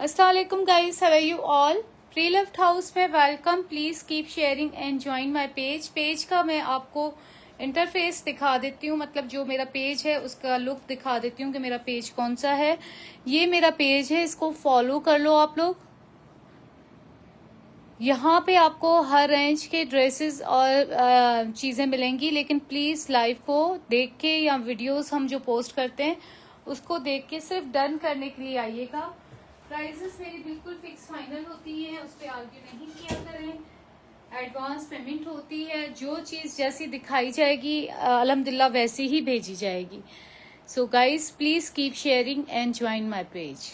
Assalamualaikum guys, how are you all? Pre-loved house में welcome. Please keep sharing and join my page. Page का मैं आपको interface दिखा देती हूँ, मतलब जो मेरा पेज है उसका लुक दिखा देती हूँ कि मेरा पेज कौन सा है. ये मेरा पेज है, इसको फॉलो कर लो आप लोग. यहाँ पे आपको हर रेंज के ड्रेसेस और चीज़ें मिलेंगी, लेकिन प्लीज़ लाइव को देख के या वीडियोस हम जो पोस्ट करते हैं उसको देख के सिर्फ डन करने के लिए आइएगा. प्राइसेस मेरी बिल्कुल फिक्स फाइनल होती हैं, उस पर आर्ग्यू नहीं किया करें. एडवांस पेमेंट होती है, जो चीज़ जैसी दिखाई जाएगी अल्हम्दुलिल्लाह वैसी ही भेजी जाएगी. So guys please keep sharing and join my page.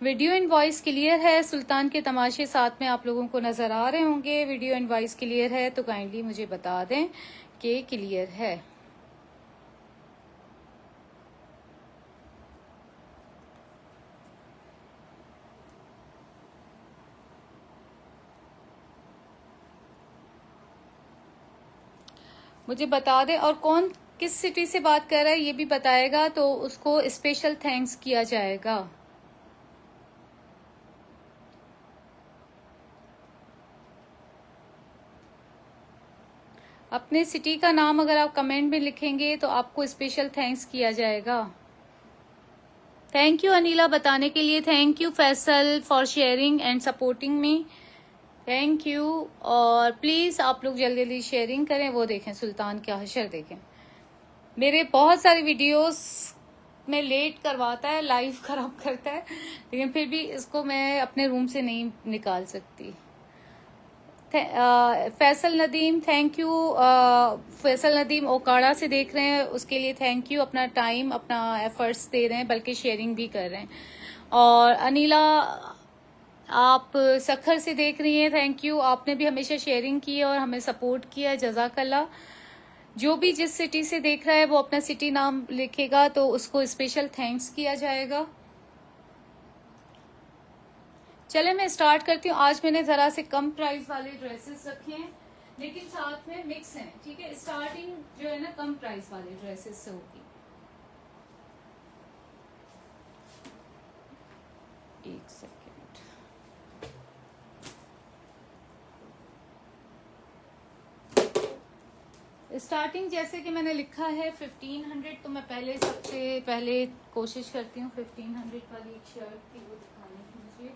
Video and voice clear है. सुल्तान के तमाशे साथ में आप लोगों को नजर आ रहे होंगे. वीडियो एंड वॉइस क्लियर है तो काइंडली मुझे बता दें कि क्लियर है. मुझे बता दें, और कौन किस सिटी से बात कर रहा है ये भी बताएगा तो उसको स्पेशल थैंक्स किया जाएगा. अपने सिटी का नाम अगर आप कमेंट में लिखेंगे तो आपको स्पेशल थैंक्स किया जाएगा. थैंक यू अनिला बताने के लिए. Thank you Faisal for sharing and supporting me. Thank you. और प्लीज आप लोग जल्दी जल्दी शेयरिंग करें. वो देखें सुल्तान क्या हशर देखें. मेरे बहुत सारे वीडियोस में लेट करवाता है, लाइव खराब करता है, लेकिन फिर भी इसको मैं अपने रूम से नहीं निकाल सकती. Faisal Nadeem thank you. फैसल नदीम ओकाड़ा से देख रहे हैं, उसके लिए थैंक यू. अपना टाइम अपना एफर्ट्स दे रहे हैं, बल्कि शेयरिंग भी कर रहे हैं. और अनिला आप सखर से देख रही हैं, थैंक यू. आपने भी हमेशा शेयरिंग की है और हमें सपोर्ट किया है, जज़ाकल्लाह. जो भी जिस सिटी से देख रहा है वो अपना सिटी नाम लिखेगा तो उसको स्पेशल थैंक्स किया जाएगा. चले मैं स्टार्ट करती हूँ. आज मैंने जरा से कम प्राइस वाले ड्रेसेस रखे हैं, लेकिन साथ में मिक्स हैं. ठीक है, स्टार्टिंग जो है ना कम प्राइस वाले ड्रेसेस से होगी. एक सेकेंड. स्टार्टिंग जैसे कि मैंने लिखा है 1500, तो मैं पहले सबसे पहले कोशिश करती हूँ 1500 वाली एक शर्ट थी वो दिखाने की मुझे.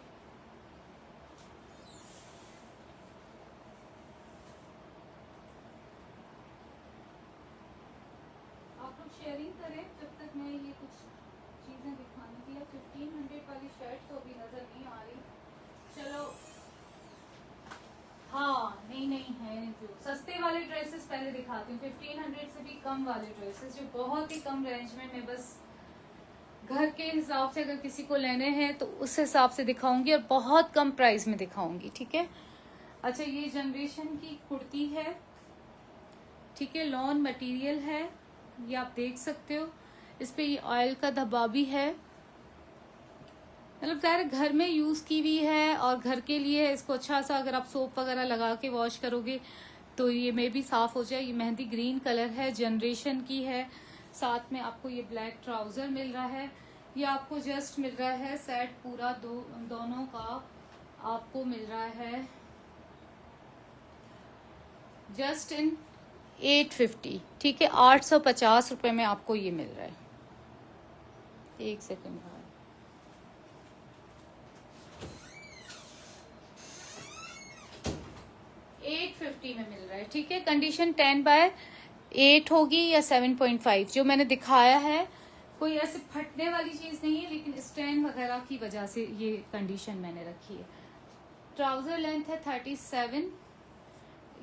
आप लोग शेयरिंग करें जब तक मैं ये कुछ चीजें दिखाने की. 1500 वाली शर्ट तो अभी नजर नहीं आ रही. चलो हाँ नहीं है. जो सस्ते वाले ड्रेसेस पहले दिखाती हूँ. 1500 से भी कम वाले ड्रेसेस जो बहुत ही कम रेंज में मैं बस घर के हिसाब से अगर किसी को लेने हैं तो उस हिसाब से दिखाऊंगी और बहुत कम प्राइस में दिखाऊंगी. ठीक है. अच्छा, ये जनरेशन की कुर्ती है. ठीक है, लॉन मटेरियल है, ये आप देख सकते हो. इस पे ये ऑयल का धब्बा भी है, मतलब ज़ाहिर घर में यूज़ की हुई है और घर के लिए है. इसको अच्छा सा अगर आप सोप वगैरह लगा के वॉश करोगे तो ये में भी साफ हो जाए. ये मेहंदी ग्रीन कलर है, जनरेशन की है. साथ में आपको ये ब्लैक ट्राउजर मिल रहा है. ये आपको जस्ट मिल रहा है सेट पूरा दोनों का आपको मिल रहा है जस्ट इन 850. ठीक है, 850 रुपये में आपको ये मिल रहा है. एक सेकेंड. 850 में मिल रहा है. ठीक है, कंडीशन 10/8 होगी या 7.5. जो मैंने दिखाया है कोई ऐसे फटने वाली चीज नहीं है, लेकिन स्टैंड वगैरह की वजह से ये कंडीशन मैंने रखी है. ट्राउजर लेंथ है 37.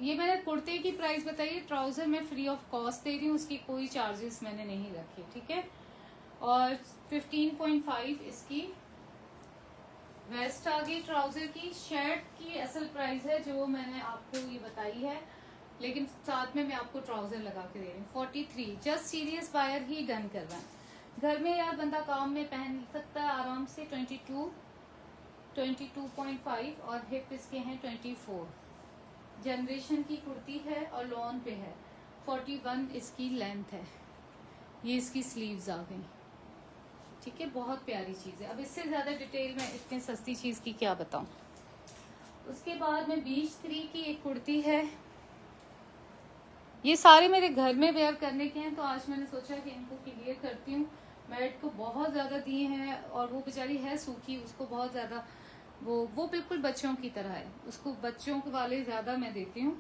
ये मैंने कुर्ते की प्राइस बताई है, ट्राउजर मैं फ्री ऑफ कॉस्ट दे रही हूँ, उसकी कोई चार्जेस मैंने नहीं रखे. ठीक है. और 15.5 इसकी वेस्ट आ गई ट्राउजर की. शर्ट की असल प्राइस है जो मैंने आपको ये बताई है, लेकिन साथ में मैं आपको ट्राउजर लगा के दे रही हूँ 43. जस्ट सीरियस बायर ही डन कर रहा है. घर में यार बंदा काम में पहन सकता है आराम से. 22.5 और हिप इसके हैं 24. जनरेशन की कुर्ती है और लॉन पे है. 41 इसकी लेंथ है. ये इसकी स्लीव्स आ गई. ठीक है, बहुत प्यारी चीज है। अब इससे ज्यादा डिटेल में इतनी सस्ती चीज की क्या बताऊं। उसके बाद में बीच 3 की एक कुर्ती है। ये सारे मेरे घर में वेयर करने के हैं, तो आज मैंने सोचा कि इनको क्लियर करती हूँ। मैट को बहुत ज़्यादा दिए हैं और वो बेचारी है सूखी, उसको बहुत ज़्यादा वो बिल्कुल बच्चों की तरह है, उसको बच्चों के वाले ज़्यादा मैं देती हूँ।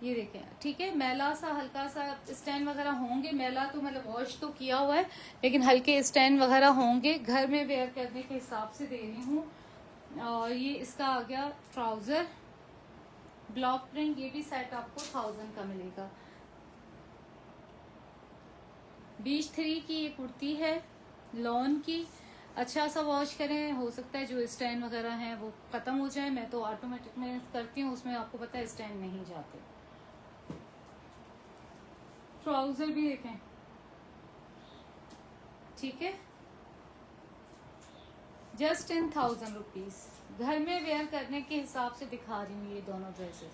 ये देखें, ठीक है, मैला सा हल्का सा स्टैंड वगैरह होंगे, मैला तो मतलब वॉश तो किया हुआ है, लेकिन हल्के स्टैंड वगैरह होंगे। घर में वेयर करने के हिसाब से दे रही हूँ। और ये इसका आ गया ट्राउजर ब्लॉक प्रिंट, ये भी सेट आपको 1000 का मिलेगा। बीच 3 की ये कुर्ती है लॉन की। अच्छा सा वॉश करें, हो सकता है जो स्टैंड वगैरह हैं वो खत्म हो जाए। मैं तो ऑटोमेटिक में करती हूँ, उसमें आपको पता है स्टैंड नहीं जाते। ट्राउजर भी देखें, ठीक है, जस्ट इन 1000 रुपीज। घर में वेयर करने के हिसाब से दिखा रही हूँ ये दोनों ड्रेसेस।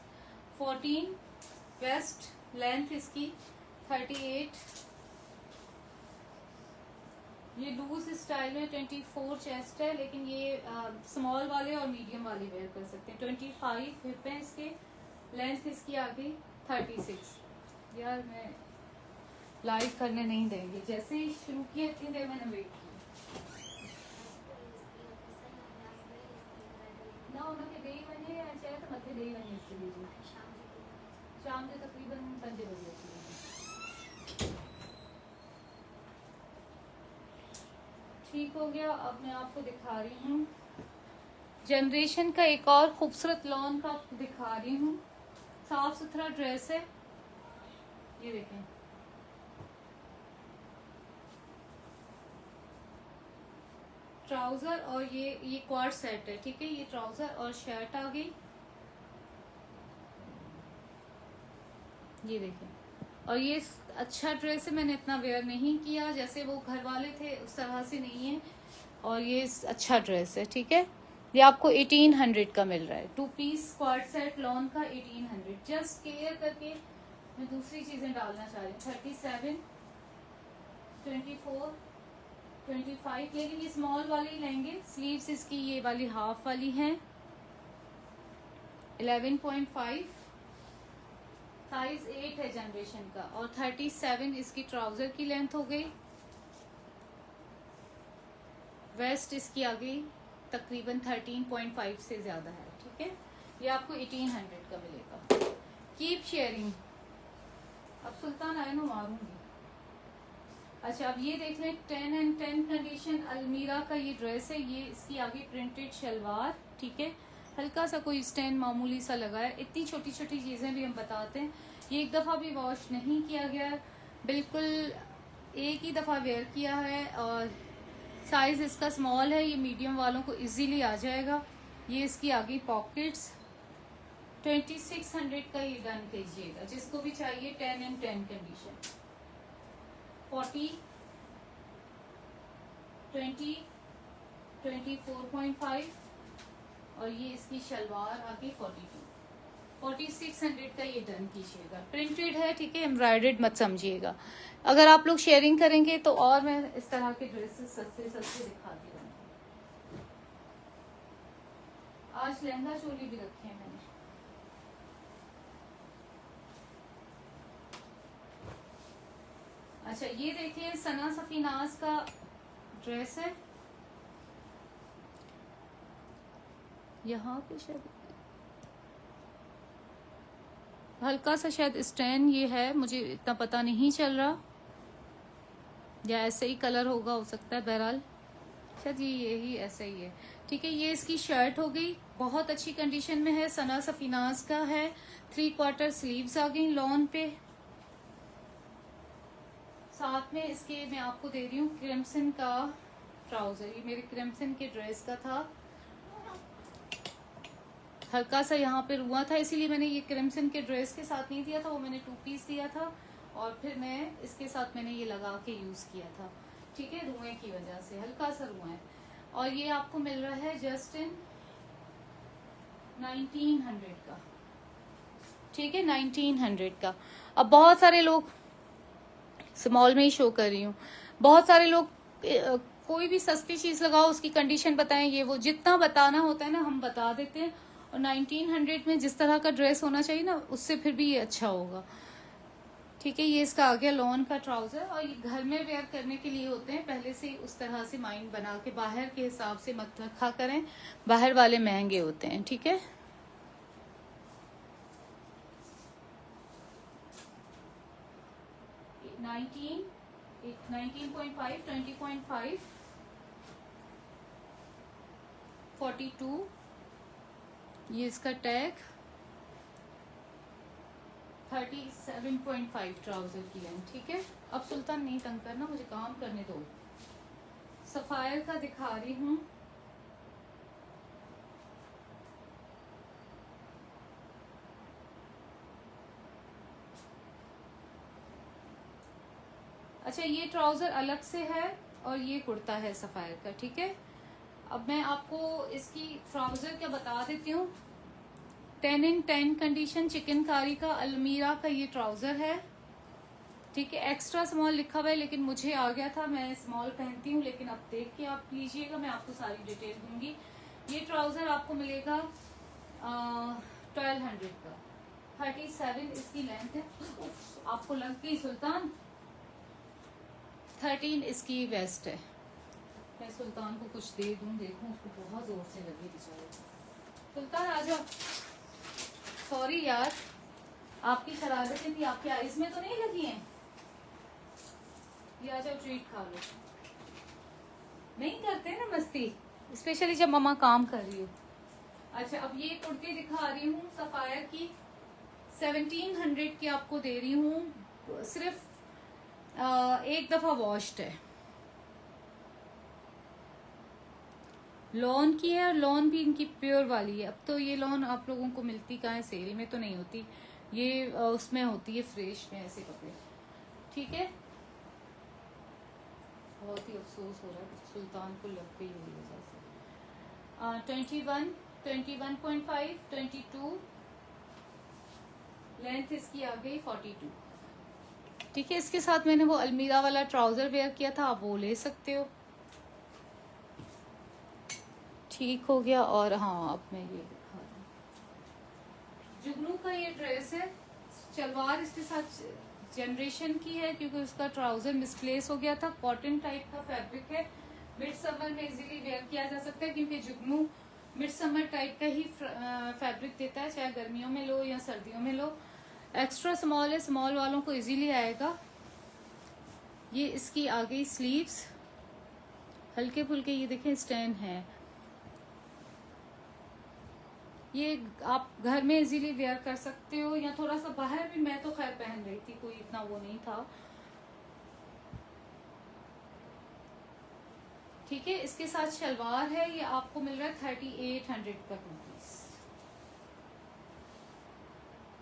14 वेस्ट, लेंथ इसकी 38, ये लूज स्टाइल में 24 चेस्ट है, लेकिन ये स्मॉल वाले और मीडियम वाले वेयर कर सकते हैं। 25 हिप है इसके, लेंथ इसकी आ गई 36। यार मैं लाइव करने नहीं देंगे, जैसे ही शुरू किया इतनी देर मैंने वेट की ना उनके डेई बने चाहे तो मत डेई बने इसके लिए शाम के तकरीबन 5 बजे। ठीक हो गया। अब मैं आपको दिखा रही हूँ जनरेशन का एक और खूबसूरत लॉन का दिखा रही हूँ। साफ सुथरा ड्रेस है, ये देखें, ट्राउजर और ये क्वाड सेट है, ठीक है, ये ट्राउजर और शर्ट आ गई, ये देखें। और ये अच्छा ड्रेस है, मैंने इतना वेयर नहीं किया, जैसे वो घर वाले थे उस तरह से नहीं है। और ये अच्छा ड्रेस है, ठीक है, ये आपको 1800 का मिल रहा है। 2 पीस स्क्वाड सेट लॉन का 1800। जस्ट केयर करके मैं दूसरी चीजें डालना चाह रही हूँ। 37, 24, 25, लेकिन ये स्मॉल वाले ही लेंगे। स्लीव्स इसकी ये वाली हाफ वाली हैं। 11.5, साइज 8 है जनरेशन का। और 37 इसकी ट्राउजर की लेंथ हो गई। वेस्ट इसकी आ गई तकरीबन 13.5 से ज्यादा है, ठीक है, ये आपको 1800 का मिलेगा। Keep sharing. अब सुल्तान आए ना मारूंगी। अच्छा, अब ये देख लें 10 एंड 10 कंडीशन अलमीरा का ये ड्रेस है। ये इसकी आगे प्रिंटेड शलवार, ठीक है, हल्का सा कोई स्टैंड मामूली सा लगा है। इतनी छोटी छोटी चीजें भी हम बताते हैं। ये एक दफा भी वॉश नहीं किया गया, बिल्कुल एक ही दफा वेयर किया है। और साइज इसका स्मॉल है, ये मीडियम वालों को इजीली आ जाएगा। ये इसकी आगे पॉकेट्स। 2600 का ये डन कीजिएगा जिसको भी चाहिए। 10 एंड 10 कंडीशन। 40, 20, 24.5 और ये इसकी शलवार आगे 42। 4600 का ये डन कीजिएगा। प्रिंटेड है, ठीक है, एम्ब्रॉयडर्ड मत समझिएगा। अगर आप लोग शेयरिंग करेंगे तो और मैं इस तरह के ड्रेसेस सस्ते सस्ते दिखाती रहूंगी। आज लहंगा चोली भी रखे हैं मैंने। अच्छा, ये देखिए सना सफीनाज का ड्रेस है। यहाँ पे शायद हल्का सा शायद स्टैंड ये है, मुझे इतना पता नहीं चल रहा, या ऐसे ही कलर होगा, हो सकता है। बहरहाल शायद ये यही ऐसा ही है, ठीक है। ये इसकी शर्ट हो गई, बहुत अच्छी कंडीशन में है, सना सफीनाज का है। 3/4 स्लीव्स आ गई लॉन पे। साथ में इसके मैं आपको दे रही हूँ क्रिम्सन का ट्राउजर। ये मेरे क्रिम्सन के ड्रेस का था, हल्का सा यहाँ पे रुआ था, इसीलिए मैंने ये क्रिम्सन के ड्रेस के साथ नहीं दिया था, वो मैंने 2 पीस दिया था और फिर मैं इसके साथ मैंने ये लगा के यूज किया था, ठीक है, रुए की वजह से हल्का सा रुआ है। और ये आपको मिल रहा है जस्ट इन 1900 का, ठीक है, 1900 का। अब बहुत सारे लोग स्मॉल में ही शो कर रही हूँ। बहुत सारे लोग कोई भी सस्ती चीज लगाओ उसकी कंडीशन बताएं, ये वो जितना बताना होता है ना हम बता देते हैं। और 1900 में जिस तरह का ड्रेस होना चाहिए ना उससे फिर भी ये अच्छा होगा। ठीक है, ये इसका आ गया लॉन का ट्राउजर। और ये घर में वेयर करने के लिए होते हैं, पहले से उस तरह से माइंड बना के, बाहर के हिसाब से मत रखा करें, बाहर वाले महंगे होते हैं। ठीक है, एक 19.5, 20.5, 42, ये इसका टैग 37.5 ट्राउजर की लेंथ। ठीक है, अब सुल्तान नहीं तंग करना, मुझे काम करने दो। सफायर का दिखा रही हूँ। अच्छा, ये ट्राउजर अलग से है और ये कुर्ता है सफायर का। ठीक है, अब मैं आपको इसकी ट्राउजर क्या बता देती हूँ। 10/10 कंडीशन, चिकनकारी का, अलमीरा का ये ट्राउजर है। ठीक है, एक्स्ट्रा स्मॉल लिखा हुआ है लेकिन मुझे आ गया था, मैं स्मॉल पहनती हूँ, लेकिन अब देख के आप लीजिएगा, मैं आपको सारी डिटेल दूंगी। ये ट्राउजर आपको मिलेगा 1200 का, 37 इसकी लेंथ है। आपको लग गई सुल्तान। 13 इसकी वेस्ट है। मैं सुल्तान को कुछ दे दूं, देखूं उसको बहुत जोर से लगी बेचारे। सुल्तान आ जाओ। सॉरी यार, आपकी शरारतें थी, आपके आइज में तो नहीं लगी हैं। ये आ जाओ, ट्रीट खा लो। नहीं करते ना मस्ती, स्पेशली जब मम्मा काम कर रही हो। अच्छा, अब ये कुर्ती दिखा रही हूँ सफायर की, 1700 की आपको दे रही हूँ। सिर्फ एक दफा वॉश्ड है, लॉन की है, और लॉन भी इनकी प्योर वाली है। अब तो ये लॉन आप लोगों को मिलती कहाँ है, सेल में तो नहीं होती, ये उसमें होती है फ्रेश में ऐसे कपड़े। ठीक है, बहुत ही अफसोस हो रहा है, सुल्तान को लग गई हुई वजह से। 21, 21.5, 22, लेंथ इसकी आ गई 42। ठीक है, इसके साथ मैंने वो अलमीरा वाला ट्राउजर वेयर किया था, आप वो ले सकते हो। ठीक हो गया। और हाँ, अब मैं ये दिखा दूँ, जुगनू का ये ड्रेस है, शलवार इसके साथ जनरेशन की है क्योंकि उसका ट्राउजर मिसप्लेस हो गया था। कॉटन टाइप का फैब्रिक है, मिड समर में इजीली वेयर किया जा सकता है क्योंकि जुगनू मिड समर टाइप का ही फैब्रिक देता है, चाहे गर्मियों में लो या सर्दियों में लो। एक्स्ट्रा स्मॉल है, स्मॉल वालों को इजीली आएगा। ये इसकी आ गई स्लीव्स, हल्के फुल्के ये देखें स्टैंड है। ये आप घर में इजीली वेयर कर सकते हो या थोड़ा सा बाहर भी, मैं तो खैर पहन रही थी, कोई इतना वो नहीं था। ठीक है, इसके साथ शलवार है, ये आपको मिल रहा है 3800 का पीस।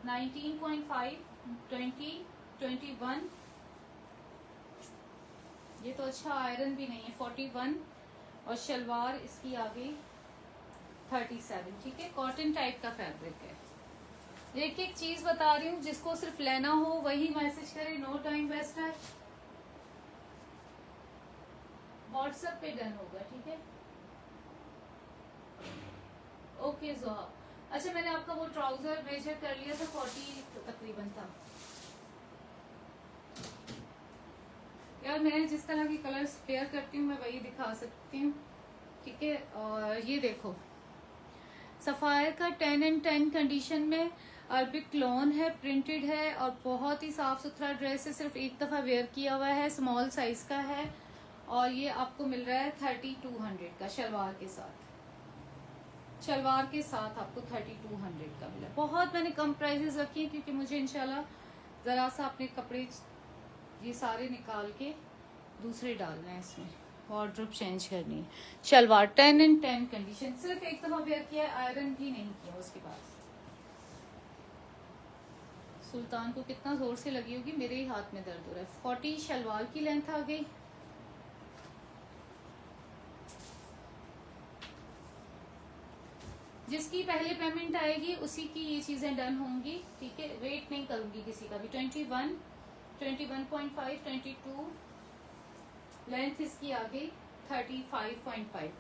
19.5, 20, 21, ये तो अच्छा आयरन भी नहीं है, 41, और शलवार इसकी आ गई 37। ठीक है, कॉटन टाइप का फैब्रिक है। एक एक चीज बता रही हूँ, जिसको सिर्फ लेना हो वही मैसेज करे, नो टाइम वेस्ट है। व्हाट्सएप पे डन होगा। ठीक है, ओके जोहा। अच्छा, मैंने आपका वो ट्राउजर मेजर कर लिया था, 40 तकरीबन था यार। मैं जिस तरह की कलर्स पेयर करती हूँ मैं वही दिखा सकती हूँ। ठीक है, और ये देखो सफायर का 10/10 कंडीशन में अरबिक लॉन है, प्रिंटेड है और बहुत ही साफ सुथरा ड्रेस है, सिर्फ एक दफा वेयर किया हुआ है, स्मॉल साइज का है। और ये आपको मिल रहा है 3200 का शलवार के साथ। शलवार के साथ आपको 3200 का मिला। बहुत मैंने कम प्राइसेस रखी है क्योंकि मुझे इंशाल्लाह जरा सा अपने कपड़े ये सारे निकाल के दूसरे डालना है, इसमें वार्डरोब चेंज करनी है। शलवार 10/10 कंडीशन, सिर्फ एक दफा वेयर किया है, आयरन भी नहीं किया उसके बाद। सुल्तान को कितना जोर से लगी होगी, मेरे ही हाथ में दर्द हो रहा है। 40 शलवार की लेंथ आ गई। जिसकी पहले पेमेंट आएगी उसी की ये चीजें डन होंगी। ठीक है, वेट नहीं करूंगी किसी का भी। 21, 21.5, 22, लेंथ इसकी आ गई 35.5।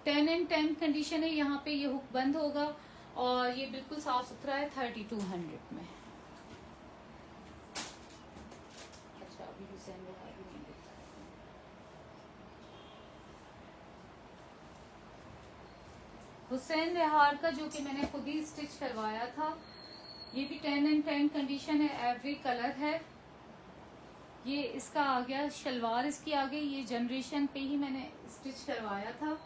10 and 10 कंडीशन है, यहाँ पे ये हुक बंद होगा और ये बिल्कुल साफ सुथरा है 3200 में। अच्छा अभी हुसैन रेहार भी नहीं देखा। हुसैन रेहार का जो कि मैंने खुद ही स्टिच करवाया था, ये भी 10 and 10 कंडीशन है, एवरी कलर है। ये इसका आ गया, शलवार इसकी आ गई, ये जनरेशन पे ही मैंने स्टिच करवाया था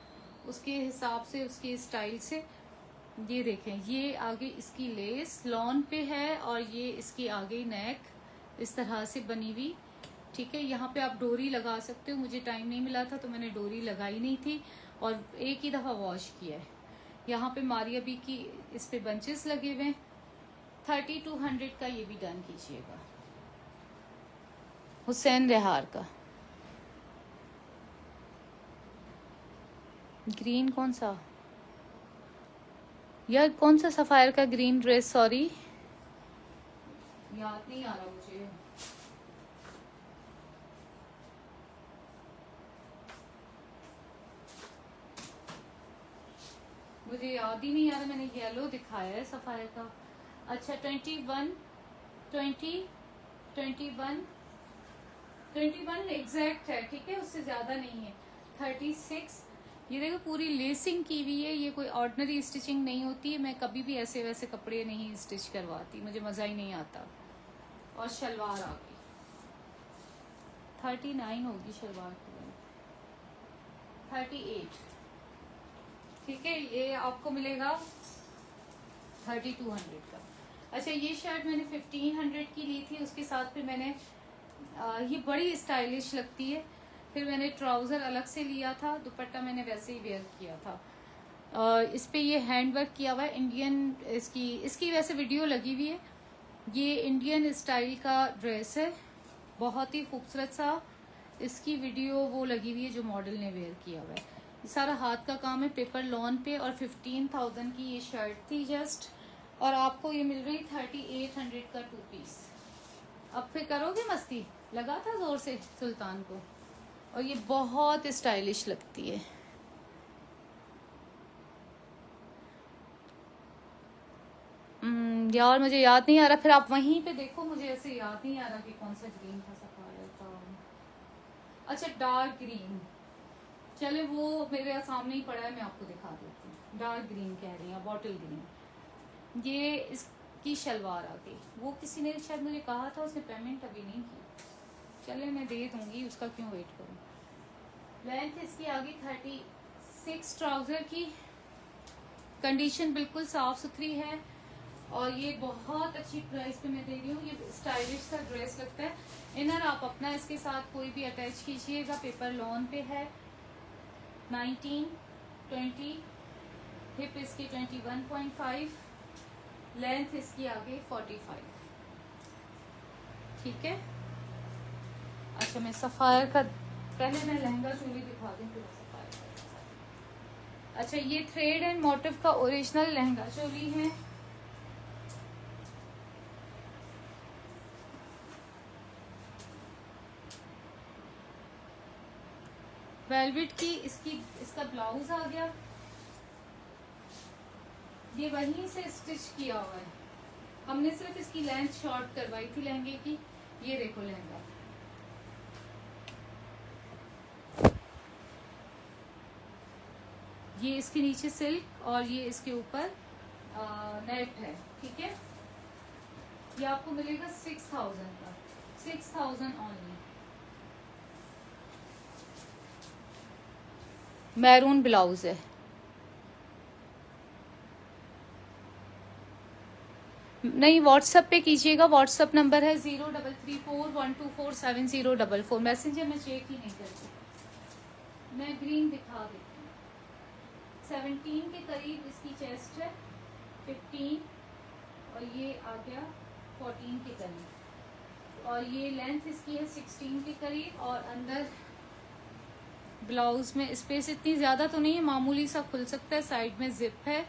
उसके हिसाब से, उसके स्टाइल से। ये देखें, ये आगे इसकी लेस लॉन पे है और ये इसकी आ गई नेक इस तरह से बनी हुई। ठीक है, यहाँ पे आप डोरी लगा सकते हो, मुझे टाइम नहीं मिला था तो मैंने डोरी लगाई नहीं थी और एक ही दफ़ा वॉश किया है। यहाँ पे मारिया बी की इस पे बंचेस लगे हुए हैं। 3200 का ये भी डन कीजिएगा, हुसैन रेहार का। ग्रीन कौन सा यार, कौन सा सफायर का ग्रीन ड्रेस, सॉरी याद नहीं आ रहा मुझे। मुझे याद ही नहीं आ रहा, मैंने येलो दिखाया है सफायर का। अच्छा 21, 20, 21 एग्जैक्ट है, ठीक है, उससे ज्यादा नहीं है। 36, ये देखो पूरी लेसिंग की हुई है, ये कोई ऑर्डिनरी स्टिचिंग नहीं होती है। मैं कभी भी ऐसे वैसे कपड़े नहीं स्टिच करवाती, मुझे मजा ही नहीं आता। और शलवार आ गई 39 होगी शलवार की, 38, ठीक है, ये आपको मिलेगा 3200 का। अच्छा ये शर्ट मैंने 1500 की ली थी, उसके साथ फिर मैंने ये बड़ी स्टाइलिश लगती है, फिर मैंने ट्राउज़र अलग से लिया था, दुपट्टा मैंने वैसे ही वेयर किया था। इस पे ये हैंड वर्क किया हुआ है इंडियन, इसकी वैसे वीडियो लगी हुई है। ये इंडियन स्टाइल का ड्रेस है, बहुत ही खूबसूरत सा, इसकी वीडियो वो लगी हुई है जो मॉडल ने वेयर किया हुआ है। ये सारा हाथ का काम है, पेपर लॉन पे, और 15,000 की ये शर्ट थी जस्ट, और आपको ये मिल रही 3800 का 2 पीस। अब फिर करोगे मस्ती, लगा था जोर से सुल्तान को, और ये बहुत स्टाइलिश लगती है। यार मुझे याद नहीं आ रहा, फिर आप वहीं पे देखो, मुझे ऐसे याद नहीं आ रहा कि कौन सा ग्रीन था सफायर का। अच्छा डार्क ग्रीन, चले वो मेरे सामने ही पड़ा है, मैं आपको दिखा देती हूँ। डार्क ग्रीन कह रही हैं, बॉटल ग्रीन। ये इसकी शलवार आ गई, वो किसी ने शायद मुझे कहा था, उसने पेमेंट अभी नहीं की, चले मैं दे दूंगी, उसका क्यों वेट करूँ। लेंथ इसकी आ गई 36, ट्राउजर की कंडीशन बिल्कुल साफ सुथरी है, और ये बहुत अच्छी प्राइस पे मैं दे रही हूँ। ये स्टाइलिश सा ड्रेस लगता है। इनर आप अपना इसके साथ कोई भी अटैच कीजिएगा, पेपर लॉन पे है। 19, 20, हिप इसकी 21.5, लेंथ इसकी आ गई 45, ठीक है। अच्छा मैं सफायर का, पहले मैं लहंगा चोली दिखा दूं फिर सफायर का। अच्छा ये थ्रेड एंड मोटिव का ओरिजिनल लहंगा चोली है। वेलवेट की इसका ब्लाउज आ गया, ये वहीं से स्टिच किया हुआ है, हमने सिर्फ इसकी लेंथ शॉर्ट करवाई थी लहंगे की। ये देखो लहंगा, ये इसके नीचे सिल्क और ये इसके ऊपर नेट है, ठीक है। ये आपको मिलेगा 6000 का, 6000 ऑनली। मैरून ब्लाउज है। नहीं व्हाट्सएप पे कीजिएगा, व्हाट्सएप नंबर है 0334124704। मैसेंजर में चेक ही नहीं करती। मैं ग्रीन दिखा देती हूँ, 17 के करीब इसकी चेस्ट है, 15 और ये आ गया 14 के करीब, और ये लेंथ इसकी है 16 के करीब, और अंदर ब्लाउज में स्पेस इतनी ज्यादा तो नहीं है, मामूली सा खुल सकता है, साइड में जिप है।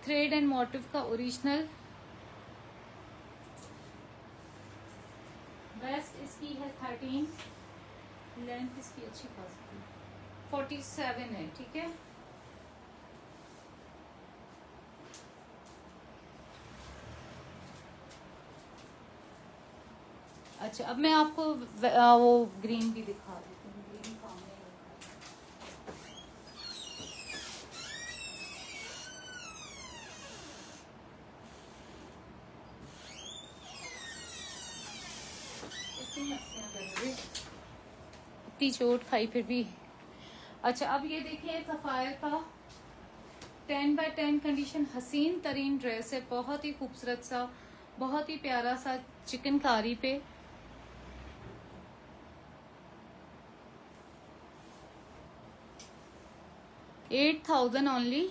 थ्रेड एंड मोटिव का ओरिजिनल वेस्ट इसकी है 13, लेंथ इसकी अच्छी खासी 47 है, ठीक है। अच्छा, अब मैं आपको वो ग्रीन भी दिखा देती हूँ। ग्रीन सामने इतनी चोट खाई फिर भी। अच्छा, अब ये देखिए सफायर का 10x10 कंडीशन हसीन तरीन ड्रेस है, बहुत ही खूबसूरत सा, बहुत ही प्यारा सा चिकनकारी पे। $8,000 ओनली।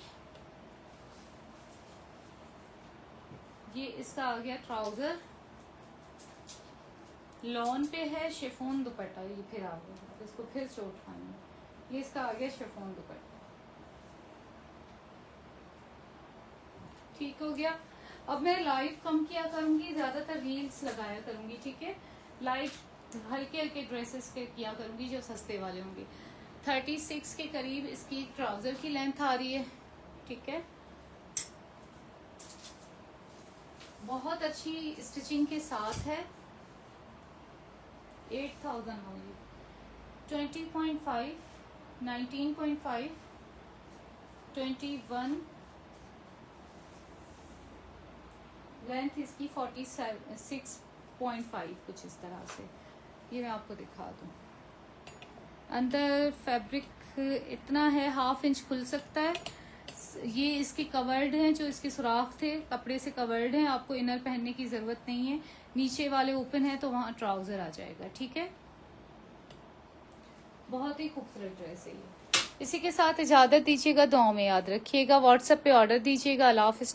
ये इसका आ गया ट्राउजर, लॉन पे है, शिफॉन दुपट्टा। ये फिर आ गया, अब इसको फिर चोट खानी। ये इसका आ गया शिफॉन दुपट्टा, ठीक हो गया। अब मैं लाइव कम किया करूंगी, ज्यादातर रील्स लगाया करूंगी, ठीक है। लाइव हल्के हल्के ड्रेसेस के किया करूंगी जो सस्ते वाले होंगे। 36 के करीब इसकी ट्राउजर की लेंथ आ रही है, ठीक है। बहुत अच्छी स्टिचिंग के साथ है। 8,000 ओनली। 20.5, 19.5, 21, लेंथ इसकी 46.5 कुछ इस तरह से। ये मैं आपको दिखा दूँ। अंदर फैब्रिक इतना है, 1/2 इंच खुल सकता है। ये इसके कवर्ड हैं, जो इसके सुराख थे कपड़े से कवर्ड हैं, आपको इनर पहनने की जरूरत नहीं है। नीचे वाले ओपन है तो वहां ट्राउजर आ जाएगा, ठीक है। बहुत ही खूबसूरत ड्रेस है ये। इसी के साथ इजाजत दीजिएगा, दुआओं में याद रखिएगा। व्हाट्सएप पे ऑर्डर दीजिएगा। अल्लाह हाफिज़।